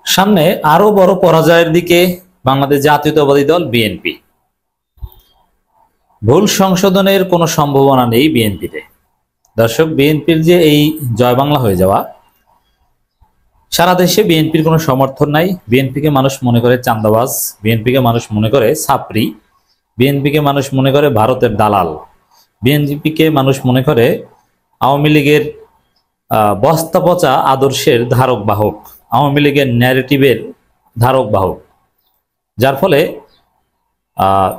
সামনে আরো বড় পরাজয়ের দিকে বাংলাদেশ জাতীয়তাবাদী দল বিএনপি। ভুল সংশোধনের কোনো সম্ভাবনা নেই বিএনপিতে। দর্শক, বিএনপির যে এই জয় বাংলা হয়ে যাওয়া, সারা দেশে বিএনপির কোনো সমর্থন নাই। বিএনপিকে মানুষ মনে করে চাঁদাবাজ, বিএনপিকে মানুষ মনে করে ছাপরি, বিএনপিকে মানুষ মনে করে ভারতের দালাল, বিএনপিকে মানুষ মনে করে আওয়ামী লীগের বস্তা পচা আদর্শের ধারক বাহক, আওয়ামী লীগের ন্যারেটিভের ধারক বাহক, যার ফলে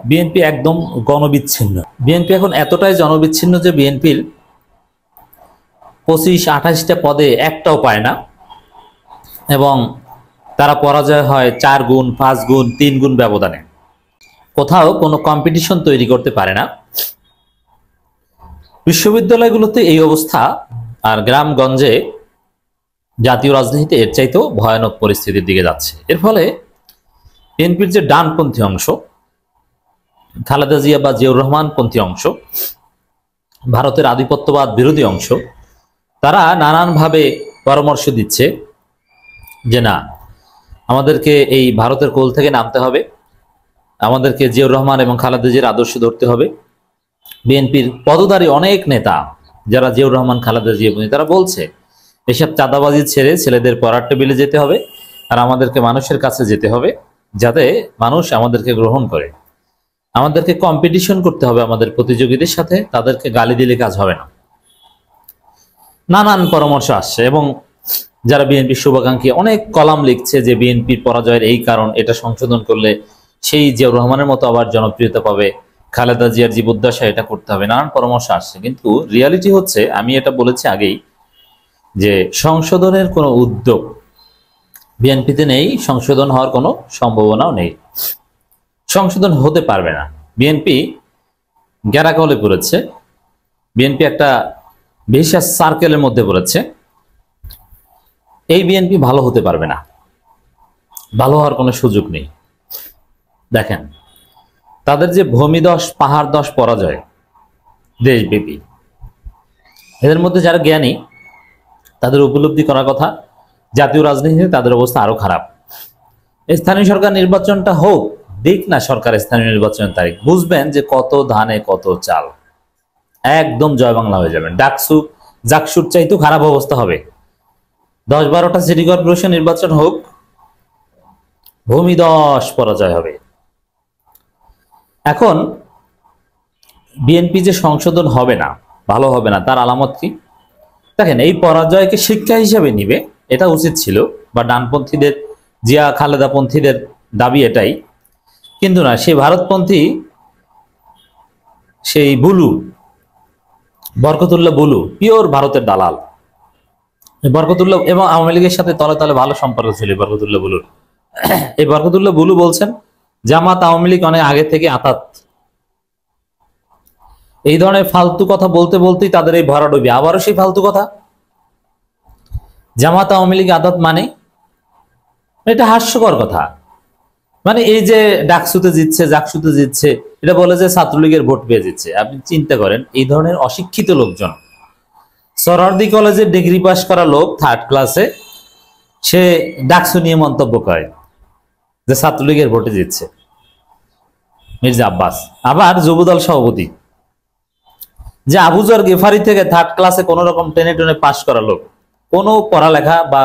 বিএনপি একদম গণবিচ্ছিন্ন। বিএনপি এখন এতটাই জনবিচ্ছিন্ন যে বিএনপির 25-28টা পদে একটাও পায় না, এবং তারা পরাজয় হয় 4 গুণ, 5 গুণ, 3 গুণ ব্যবধানে। কোথাও কোনো কম্পিটিশন তৈরি করতে পারে না। বিশ্ববিদ্যালয়গুলোতে এই অবস্থা, আর গ্রামগঞ্জে জাতীয় রাজনীতিতে এর চাইতেও ভয়ানক পরিস্থিতির দিকে যাচ্ছে। এর ফলে বিএনপির যে ডানপন্থী অংশ, খালেদা জিয়া বা জিয়াউর রহমান পন্থী অংশ, ভারতের আধিপত্যবাদ বিরোধী অংশ, তারা নানানভাবে পরামর্শ দিচ্ছে যে না, আমাদেরকে এই ভারতের কোল থেকে নামতে হবে, আমাদেরকে জিয়াউর রহমান এবং খালেদা জিয়ার আদর্শ ধরতে হবে। বিএনপির পদধারী অনেক নেতা যারা জিয়াউর রহমান, খালেদা জিয়া, তারা বলছে এসব চাঁদাবাজি ছেড়ে ছেলেদের পড়ার টেবিলে যেতে হবে, আর আমাদেরকে মানুষের কাছে যেতে হবে, যাতে মানুষ আমাদেরকে গ্রহণ করে। আমাদেরকে কম্পিটিশন করতে হবে আমাদের প্রতিযোগীদের সাথে, তাদেরকে গালি দিলে কাজ হবে না। নানান পরামর্শ আসছে, এবং যারা বিএনপির শুভাকাঙ্ক্ষী অনেক কলাম লিখছে যে বিএনপির পরাজয়ের এই কারণ, এটা সংশোধন করলে সেই জিয়াউর রহমানের মতো আবার জনপ্রিয়তা পাবে, খালেদা জিয়ার জীবদ্দশা এটা করতে হবে, নানান পরামর্শ আসছে। কিন্তু রিয়ালিটি হচ্ছে, আমি এটা বলেছি আগেই, যে সংশোধনের কোনো উদ্যোগ বিএনপিতে নেই, সংশোধন হওয়ার কোনো সম্ভাবনাও নেই, সংশোধন হতে পারবে না। বিএনপি গ্যারাকলে পড়েছে, বিএনপি একটা ভিশাস সার্কেলের মধ্যে পড়েছে। এই বিএনপি ভালো হতে পারবে না, ভালো হওয়ার কোনো সুযোগ নেই। দেখেন, তাদের যে ভূমিদশ পাহাড়দশ পরাজয় দেশব্যাপী, এদের মধ্যে যারা জ্ঞানী তাদের উপলব্ধি করার কথা, জাতীয় রাজনীতিতে তাদের অবস্থা আরো খারাপ। স্থানীয় সরকার নির্বাচনটা হোক, দিক না সরকার স্থানীয় নির্বাচনের তারিখ, বুঝবেন যে কত ধানে কত চাল, একদম জয় বাংলা হয়ে যাবেন। ডাকসু জাকসুর চাইতেও খারাপ অবস্থা হবে। 10-12টা সিটি কর্পোরেশন নির্বাচন হোক, ভূমিদশ পরাজয় হবে। এখন বিএনপি যে সংশোধন হবে না, ভালো হবে না, তার আলামত কি? দেখেন, এই পরাজয়কে শিক্ষা হিসেবে নিবে, এটা উচিত ছিল, বা ডানপন্থীদের, জিয়া খালেদা পন্থীদের দাবি এটাই। কিন্তু না, সেই ভারতপন্থী, সেই বুলু, বরকতুল্লাহ বুলু, পিওর ভারতের দালাল। বরকতুল্লাহ এবং আওয়ামী লীগের সাথে তলে তলে ভালো সম্পর্ক ছিল বরকতুল্লাহ বুলুর। এই বরকতুল্লাহ বুলু বলছেন জামাত আওয়ামী লীগ অনেক আগে থেকে আতাত। এই ধরনের ফালতু কথা বলতে বলতেই তাদের এই ভরাডুবি। আবারও সেই ফালতু কথা, জামাত আওয়ামী লীগ আদাত মানে, এটা হাস্যকর কথা। মানে এই যে ডাকসুতে জিতছে, জাকসুতে জিতছে, এটা বলে যে ছাত্রলীগের ভোট পেয়ে জিতছে। আপনি চিন্তা করেন, এই ধরনের অশিক্ষিত লোকজন, সরারদি কলেজে ডিগ্রি পাস করা লোক 3rd ক্লাসে, সে ডাকসু নিয়ে মন্তব্য করে যে ছাত্রলীগের ভোটে জিতছে মির্জা আব্বাস। আবার যুবদল সভাপতি, যে আবুজার গেফারি থেকে 3rd ক্লাসে কোন রকম টেনে টেনে পাশ করা লোক, কোনো পড়ালেখা বা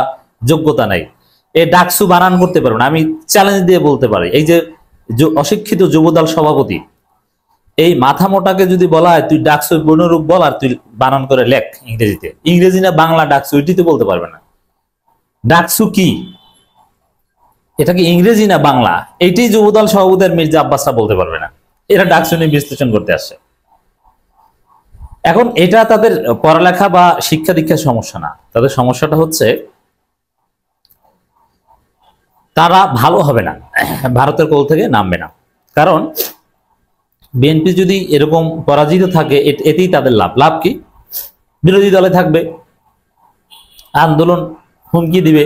যোগ্যতা নাই, এই ডাকসু বানান করতে পারবে না। আমি চ্যালেঞ্জ দিয়ে বলতে পারি, এই যে অশিক্ষিত যুবদল সভাপতি, এই মাথা মোটাকে যদি বলা হয় তুই ডাকসু পূর্ণরূপ বল, আর তুই বানান করে লেখ ইংরেজিতে, ইংরেজি না বাংলা ডাকসু, এটিতে বলতে পারবে না। ডাকসু কি, এটা কি ইংরেজি না বাংলা, এইটাই যুবদল সভাপতির মির্জা আব্বাসরা বলতে পারবে না। এরা ডাকসু নিয়ে বিশ্লেষণ করতে আসে। এখন এটা তাদের পড়ালেখা বা শিক্ষা দীক্ষার সমস্যা না, তাদের সমস্যাটা হচ্ছে তারা ভালো হবে না, ভারতের কোল থেকে নামবে না। কারণ বিএনপি যদি এরকম পরাজিত থাকে, এতেই তাদের লাভ। লাভ কি? বিরোধী দলে থাকবে, আন্দোলন হুমকি দিবে,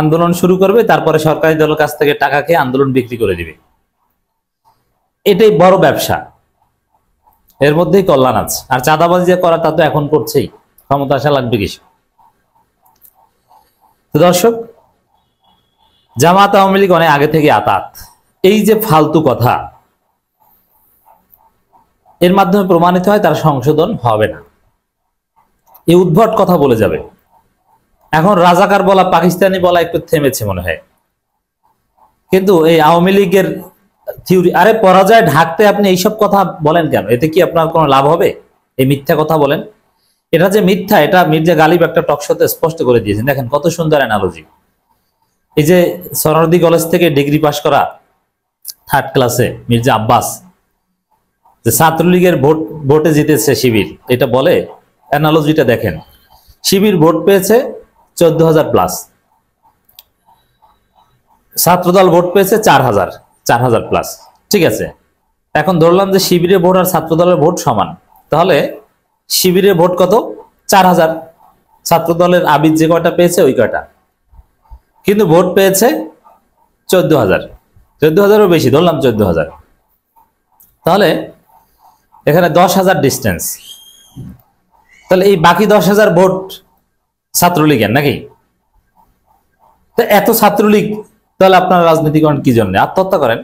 আন্দোলন শুরু করবে, তারপরে সরকারি দলের কাছ থেকে টাকা খেয়ে আন্দোলন বিক্রি করে দিবে। এটাই বড় ব্যবসা, এর মধ্যেই কল্যাণ আছে। আর চাঁদাবাজি যে করা, তা তো এখন করছেই, ক্ষমতা আসা লাগবে কিছু। তো দর্শক, জামাত আওয়ামী লীগ অনেক আগে থেকে আতাত। এই যে ফালতু কথা, এর মাধ্যমে প্রমাণিত হয় তার সংশোধন হবে না, এই উদ্ভট কথা বলে যাবে। এখন রাজাকার বলা, পাকিস্তানি বলা একটু থেমেছে মনে হয়, কিন্তু এই আওয়ামী লীগের থিওরি, আরে পরাজয় ঢাকতে আপনি এইসব কথা বলেন কেন? এতে কি আপনার কোনো লাভ হবে? এই মিথ্যা কথা বলেন, এটা যে মিথ্যা এটা মির্জা গালিব একটা টকশোতে স্পষ্ট করে দিয়েছেন। দেখেন কত সুন্দর অ্যানালজি। এই যে সরোয়ার্দী কলেজ থেকে ডিগ্রি পাশ করা 3rd ক্লাসে মির্জা আব্বাস, যে ছাত্রলীগের ভোটে জিতেছে শিবির, এটা বলে, অ্যানালজিটা দেখেন। শিবির ভোট পেয়েছে 14,000+, ছাত্রদল ভোট পেয়েছে 4,000+। ঠিক আছে, এখন ধরলাম যে শিবিরের ভোট আর ছাত্রদলের ভোট সমান, তাহলে শিবিরের ভোট কত? 4,000। ছাত্রদলের আবিদ যে কয়টা পেয়েছে ওই কয়টা, কিন্তু ভোট পেয়েছে 14,000, 14,000ও বেশি, ধরলাম 14,000। তাহলে এখানে 10,000 ডিস্টেন্স। তাহলে এই বাকি 10,000 ভোট ছাত্রলীগের নাকি? তো এত ছাত্রলীগ, তাহলে আপনারা রাজনীতি করেন কি জন্য? আত্মহত্যা করেন।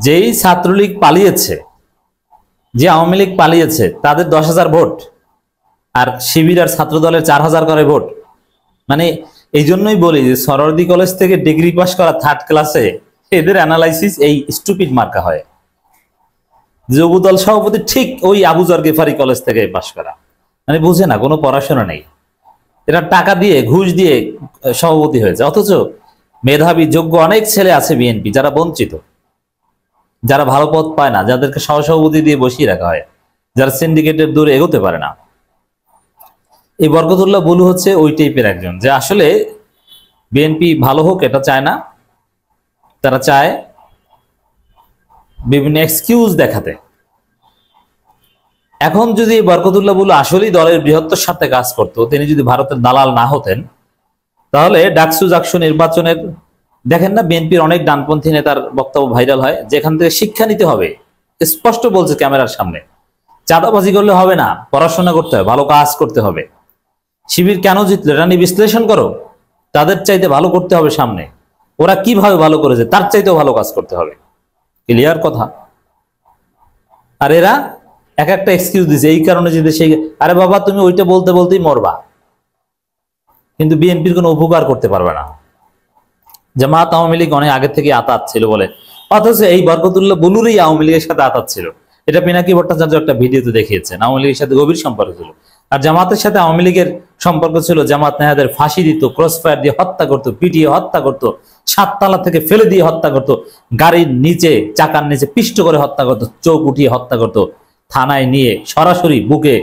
যেই ছাত্রলীগ পালিয়েছে, যে আওয়ামী লীগ পালিয়েছে, তাদের 10,000 ভোট, আর শিবির আর ছাত্র দলের 4,000 করে ভোট। মানে এই জন্যই বলি যে সরোয়ার্দী কলেজ থেকে ডিগ্রি পাস করা 3rd ক্লাসে এদের অ্যানালাইসিস এই স্টুপিড মার্কা হয়। যুবদল সভাপতি ঠিক ওই আবু যর গেফারি কলেজ থেকে পাস করা, মানে বুঝে না, কোনো পড়াশোনা নেই। এরা টাকা দিয়ে, ঘুষ দিয়ে সভাপতি হয়েছে, অথচ মেধাবী যোগ্য অনেক ছেলে আছে বিএনপি যারা বঞ্চিত, যারা ভালো পদ পায় না, যাদেরকে সহসভাপতি দিয়ে বসিয়ে রাখা হয়, যারা সিন্ডিকেটের দূরে এগোতে পারে না। এই বরকতুল্লাহ বুলু হচ্ছে ওই টাইপের একজন, যে আসলে বিএনপি ভালো হোক এটা চায় না, তারা চায় বিভিন্ন এক্সকিউজ দেখাতে। এখন যদি বরকতুল্লাহ বুলু আসলেই দলের বৃহত্তর সাথে কাজ করতো, তিনি যদি ভারতের দালাল না হতেন, তাহলে ডাকসু জাকসু নির্বাচনের, দেখেন না বিএনপির অনেক ডানপন্থী নেতার বক্তব্য ভাইরাল হয়, যেখান থেকে শিক্ষা নিতে হবে, স্পষ্ট বলছে ক্যামেরার সামনে। চাঁদাবাজি করলে হবে না, পড়াশোনা করতে হবে, ভালো কাজ করতে হবে। শিবির কেন জিতলো এটা নিয়ে বিশ্লেষণ করো, তাদের চাইতে ভালো করতে হবে সামনে, ওরা কিভাবে ভালো করেছে তার চাইতেও ভালো কাজ করতে হবে। ক্লিয়ার কথা। আর এরা এক একটা এক্সকিউজ দিছে, এই কারণে যদি সেই, আরে বাবা তুমি ওইটা বলতে বলতেই মরবা, কিন্তু বিএনপির কোনো উপকার করতে পারবে না। জামাত আওয়ামী লীগ অনেক আগে থেকে আতাত ছিল বলে, অথচ এই বরকতুল্লাহ বুলুরই আওয়ামী লীগের সাথে আতাত ছিল। এটা পিনাকি ভট্টাচার্য একটা ভিডিওতে দেখিয়েছেন, আওয়ামী লীগের সাথে গভীর সম্পর্ক ছিল। আর জামাতের সাথে আওয়ামী লীগের সম্পর্ক ছিল, জামাত নেহাদের ফাঁসি দিত, ক্রস ফায়ার দিয়ে হত্যা করতো, পিটিয়ে হত্যা করতো, 7 তলা থেকে ফেলে দিয়ে হত্যা করতো, গাড়ির নিচে চাকার নিচে পিষ্ট করে হত্যা করতো, চোখ উঠিয়ে হত্যা করতো, থানায় নিয়ে সরাসরি বুকে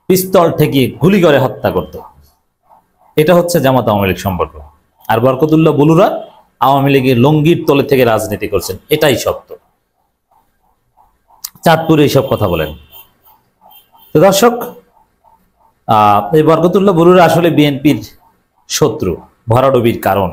পিস্তল ঠেকিয়ে গুলি করে হত্যা করতো। এটা হচ্ছে জামাত আওয়ামী লীগ সম্পর্ক। আর বরকতুল্লাহ বুলুরা আওয়ামী লীগের লঙ্গির তলে থেকে রাজনীতি করছেন, এটাই সত্য। চাঁদপুরে এইসব কথা বলেন। তো দর্শক, এই বরকতুল্লাহ বুলুরা আসলে বিএনপির শত্রু, ভরাডুবির কারণ।